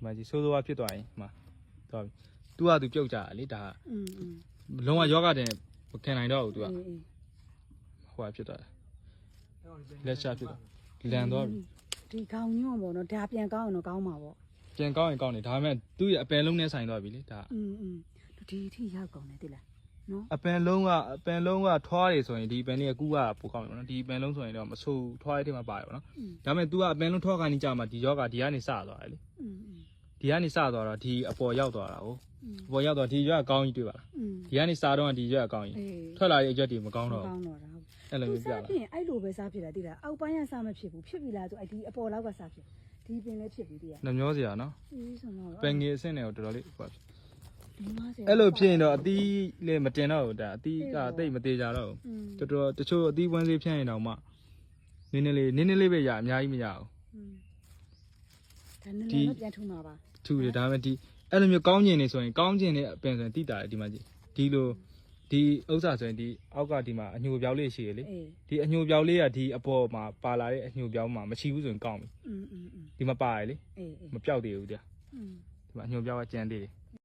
မှာကြီးဆိုးဆိုးဝါးဖြစ်သွားရင်မှာတော့သူကသူပြုတ်ကြလေဒါလုံးဝယောဂတဲ့ခင်နိုင်တော့ဘူးသူကဟိုဖြစ်သွားတယ်လက်ချဖြစ်သွားလန်တော့ ဒီကောင်းညွန့်ပေါ့နော်ဒါပြန်ကောင်းရင်တော့ကောင်းမှာပေါ့ ပြန်ကောင်းရင်ကောင်းတယ်ဒါပေမဲ့သူ့ရဲ့အပယ်လုံးနဲ့ဆိုင်သွားပြီလေဒါဒီထိရောက်ကောင်းတယ်တိလားနော်အပယ်လုံးကထွားတယ်ဆိုရင်ဒီပန်လေးကကူးကပိုကောင်းတယ်ပေါ့နော်ဒီပန်လုံးဆိုရင်တော့မဆိုးထွားရတဲ့မှာပါတယ်ပေါ့နော်ဒါပေမဲ့ तू ကအပယ်လုံးထွားခိုင်းနေကြမှာဒီယောဂဒီကနေစသွားတယ်လေဒီကနေစသွားတော့ဒီအပေါ်ရောက်သွားတာဟုတ်အပေါ်ရောက်တော့ဒီရွက်ကောင်းကြီးတွေ့ပါလားဒီကနေစတော့ဒီရွက်ကောင်းကြီးထွက်လာတဲ့အရွက်တွေမကောင်းတော့ဘူးအဲ့လိုမျိုးပြလာအဲ့လိုပဲစားဖြစ်တာတိလားအောက်ပိုင်းကစားမဖြစ်ဘူးဖြစ်ပြီလားဆိုအဲ့ဒီအပေါ်လောက်ကစားဖြစ်ဒီပင်လည်းဖြစ်ပြီတိလားနှမျောစရာနော်ပင်ငယ်အဆင့်တွေကိုတော်တော်လေးဟိုပါအဲ့လိုဖြစ်ရင်တော့အသီးလေးမတင်တော့ဘူးဒါအသီးကတိတ်မသေးကြတော့ဘူးတော်တချို့အသီးဝန်းလေးဖြန့်ရင်တော့မှနည်းနည်းလေးပဲရအများကြီးမရဘူးဒါနည်းနည်းပြန်ထူမှာပါထူတယ်ဒါပေမဲ့ဒီအဲ့လိုမျိုးကောင်းကျင်နေဆိုရင်ကောင်းကျင်တဲ့အပင်ဆိုရင်တိတာတယ်ဒီမှာကြည့်ဒီလိုဒီဥစ္စာဆိုရင်ဒီအောက်ကဒီမှာအညိုပြောက်လေးရှိရလေဒီအညိုပြောက်လေးကဒီအပေါ်မှာပါလာတဲ့အညိုပြောက်မှာမရှိဘူးဆိုရင်ကောင်းပြီဒီမှာပါရလေမပြောက်သေးဘူးကြာဒီမှာအညိုပြောက်ကကျန်သေးတယ်